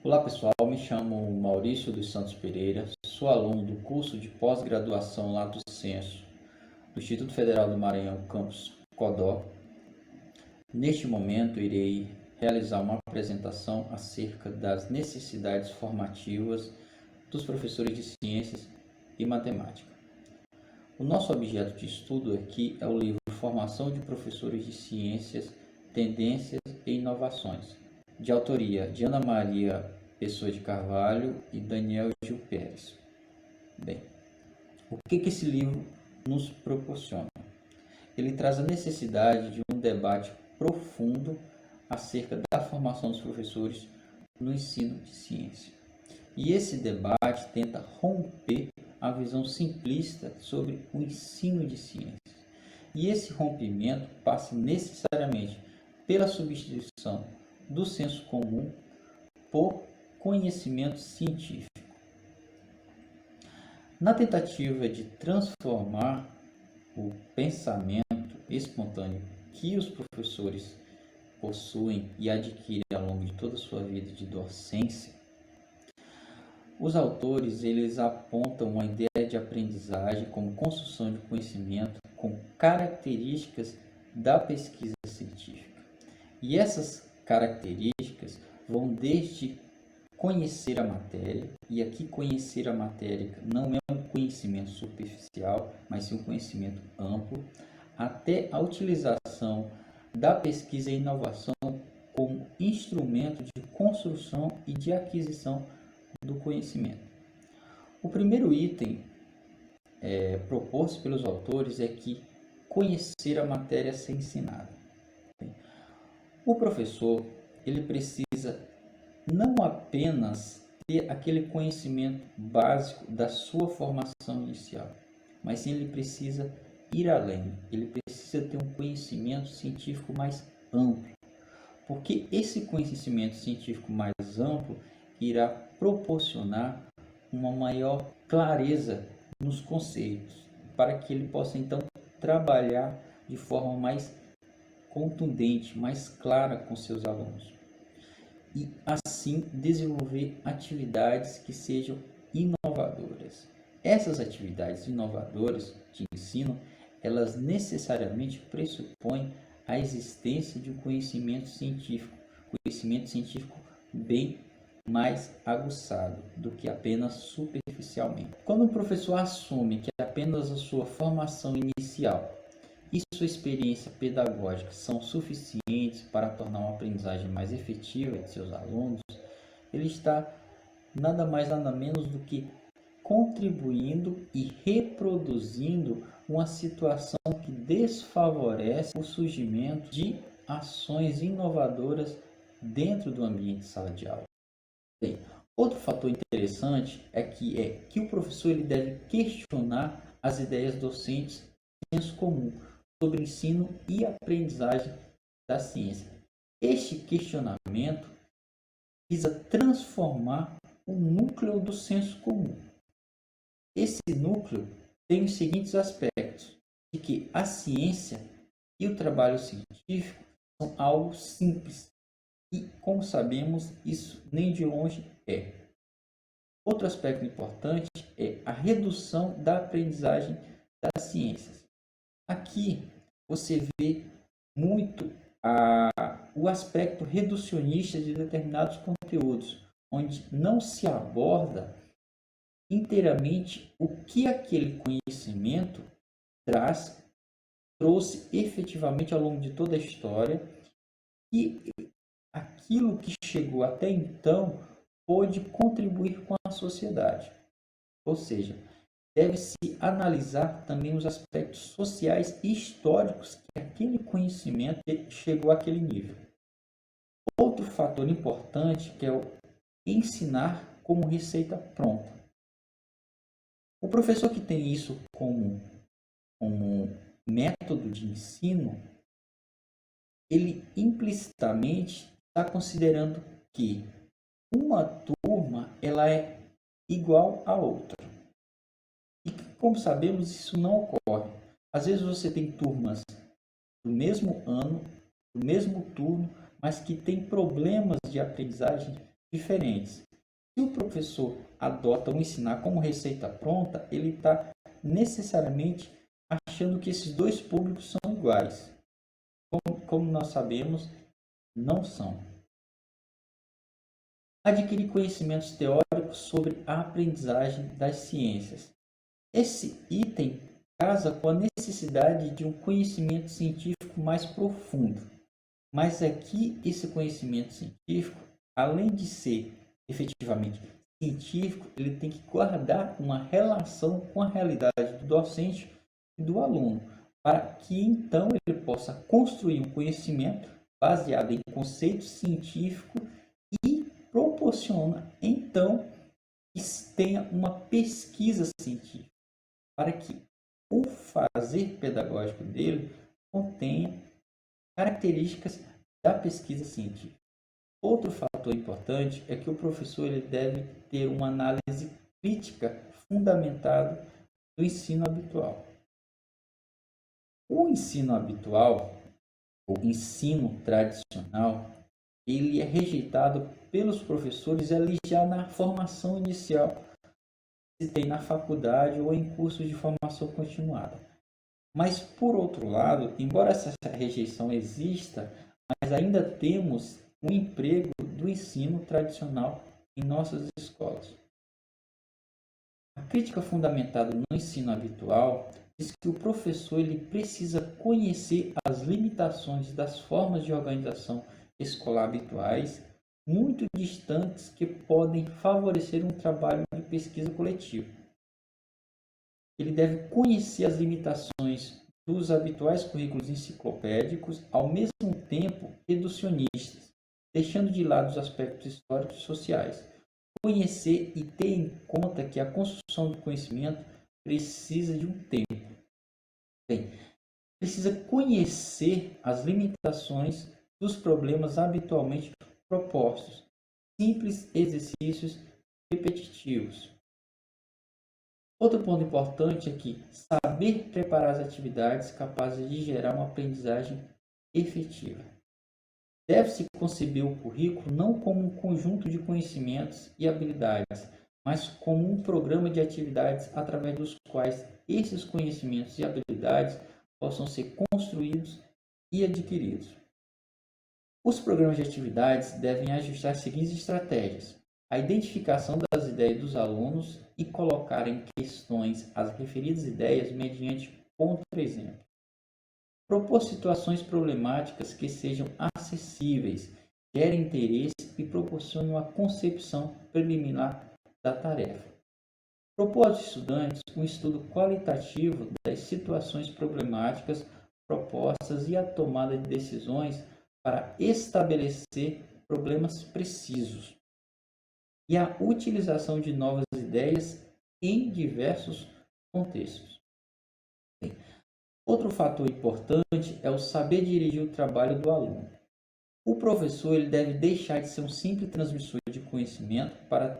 Olá pessoal, me chamo Maurício dos Santos Pereira, sou aluno do curso de pós-graduação Lato Sensu do Instituto Federal do Maranhão, campus Codó. Neste momento irei realizar uma apresentação acerca das necessidades formativas dos professores de ciências e matemática. O nosso objeto de estudo aqui é o livro Formação de Professores de Ciências, Tendências e Inovações, de autoria de Ana Maria Pessoa de Carvalho e Daniel Gil Pérez. Bem, o que esse livro nos proporciona? Ele traz a necessidade de um debate profundo acerca da formação dos professores no ensino de ciência. E esse debate tenta romper a visão simplista sobre o ensino de ciências. E esse rompimento passa necessariamente pela substituição do senso comum por conhecimento científico. Na tentativa de transformar o pensamento espontâneo que os professores possuem e adquirem ao longo de toda a sua vida de docência, os autores eles apontam uma ideia de aprendizagem como construção de conhecimento com características da pesquisa científica. E essas características vão desde conhecer a matéria, e aqui conhecer a matéria não é um conhecimento superficial, mas sim um conhecimento amplo, até a utilização da pesquisa e inovação como instrumento de construção e de aquisição do conhecimento. O primeiro item proposto pelos autores é que conhecer a matéria ser ensinada. O professor ele precisa não apenas ter aquele conhecimento básico da sua formação inicial, mas sim ele precisa ir além, ele precisa ter um conhecimento científico mais amplo, porque esse conhecimento científico mais amplo irá proporcionar uma maior clareza nos conceitos, para que ele possa então trabalhar de forma mais contundente, mais clara com seus alunos. E assim desenvolver atividades que sejam inovadoras. Essas atividades inovadoras de ensino, elas necessariamente pressupõem a existência de um conhecimento científico bem mais aguçado do que apenas superficialmente. Quando o professor assume que apenas a sua formação inicial e sua experiência pedagógica são suficientes para tornar uma aprendizagem mais efetiva de seus alunos, ele está nada mais nada menos do que contribuindo e reproduzindo uma situação que desfavorece o surgimento de ações inovadoras dentro do ambiente de sala de aula. Bem, outro fator interessante é que o professor ele deve questionar as ideias docentes de senso comum sobre ensino e aprendizagem da ciência. Este questionamento visa transformar o núcleo do senso comum. Esse núcleo tem os seguintes aspectos: de que a ciência e o trabalho científico são algo simples e, como sabemos, isso nem de longe é. Outro aspecto importante é a redução da aprendizagem das ciências. Aqui você vê muito o aspecto reducionista de determinados conteúdos, onde não se aborda inteiramente o que aquele conhecimento trouxe efetivamente ao longo de toda a história e aquilo que chegou até então pôde contribuir com a sociedade. Ou seja, deve-se analisar também os aspectos sociais e históricos que aquele conhecimento chegou àquele nível. Outro fator importante que é o ensinar como receita pronta. O professor que tem isso como método de ensino, ele implicitamente está considerando que uma turma ela é igual a outra. E como sabemos, isso não ocorre. Às vezes você tem turmas do mesmo ano, do mesmo turno, mas que têm problemas de aprendizagem diferentes. Se o professor adota o ensinar como receita pronta, ele está necessariamente achando que esses dois públicos são iguais. Como nós sabemos, não são. Adquirir conhecimentos teóricos sobre a aprendizagem das ciências. Esse item casa com a necessidade de um conhecimento científico mais profundo. Mas aqui esse conhecimento científico, além de ser efetivamente científico, ele tem que guardar uma relação com a realidade do docente e do aluno, para que então ele possa construir um conhecimento baseado em conceito científico e proporciona então que tenha uma pesquisa científica, para que o fazer pedagógico dele contenha características da pesquisa científica. Outro fator importante é que o professor ele deve ter uma análise crítica fundamentada do ensino habitual. O ensino habitual, o ensino tradicional, ele é rejeitado pelos professores ali já na formação inicial, se tem na faculdade ou em cursos de formação continuada. Mas, por outro lado, embora essa rejeição exista, mas ainda temos um emprego do ensino tradicional em nossas escolas. A crítica fundamentada no ensino habitual diz que o professor ele precisa conhecer as limitações das formas de organização escolar habituais, muito distantes, que podem favorecer um trabalho de pesquisa coletivo. Ele deve conhecer as limitações dos habituais currículos enciclopédicos, ao mesmo tempo reducionistas, deixando de lado os aspectos históricos e sociais. Conhecer e ter em conta que a construção do conhecimento precisa de um tempo. Bem, precisa conhecer as limitações dos problemas habitualmente propostos, simples exercícios repetitivos. Outro ponto importante é que saber preparar as atividades capazes de gerar uma aprendizagem efetiva. Deve-se conceber o currículo não como um conjunto de conhecimentos e habilidades, mas como um programa de atividades através dos quais esses conhecimentos e habilidades possam ser construídos e adquiridos. Os programas de atividades devem ajustar as seguintes estratégias: a identificação das ideias dos alunos e colocar em questões as referidas ideias mediante contra-exemplo. Propor situações problemáticas que sejam acessíveis, gerem interesse e proporcionem uma concepção preliminar da tarefa. Propor aos estudantes um estudo qualitativo das situações problemáticas propostas e a tomada de decisões para estabelecer problemas precisos. E a utilização de novas ideias em diversos contextos. Outro fator importante é o saber dirigir o trabalho do aluno. O professor ele deve deixar de ser um simples transmissor de conhecimento para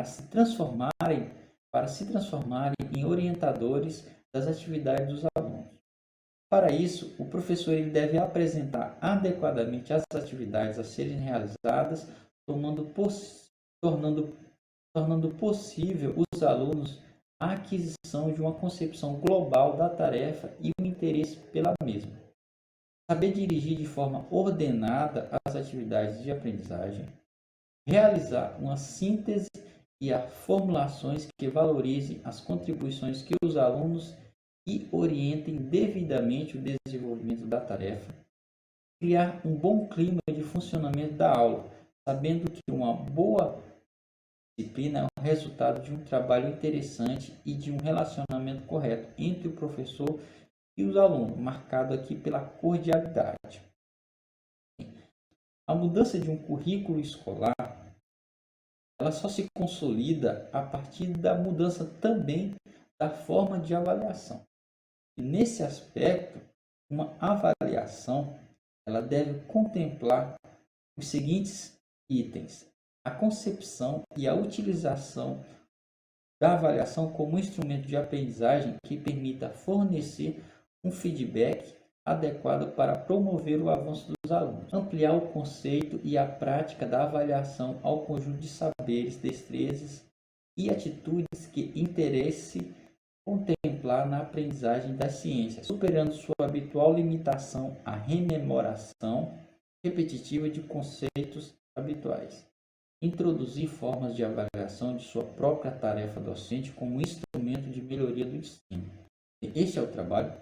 se transformarem em orientadores das atividades dos alunos. Para isso, o professor ele deve apresentar adequadamente as atividades a serem realizadas, tornando possível os alunos a aquisição de uma concepção global da tarefa e o interesse pela mesma. Saber dirigir de forma ordenada as atividades de aprendizagem, realizar uma síntese e a formulações que valorizem as contribuições que os alunos e orientem devidamente o desenvolvimento da tarefa, criar um bom clima de funcionamento da aula, sabendo que uma boa disciplina é o resultado de um trabalho interessante e de um relacionamento correto entre o professor e os alunos, marcado aqui pela cordialidade. A mudança de um currículo escolar, ela só se consolida a partir da mudança também da forma de avaliação. E nesse aspecto, uma avaliação, ela deve contemplar os seguintes itens: a concepção e a utilização da avaliação como instrumento de aprendizagem que permita fornecer um feedback adequada para promover o avanço dos alunos. Ampliar o conceito e a prática da avaliação ao conjunto de saberes, destrezas e atitudes que interesse contemplar na aprendizagem das ciências, superando sua habitual limitação à rememoração repetitiva de conceitos habituais. Introduzir formas de avaliação de sua própria tarefa docente como instrumento de melhoria do ensino. Este é o trabalho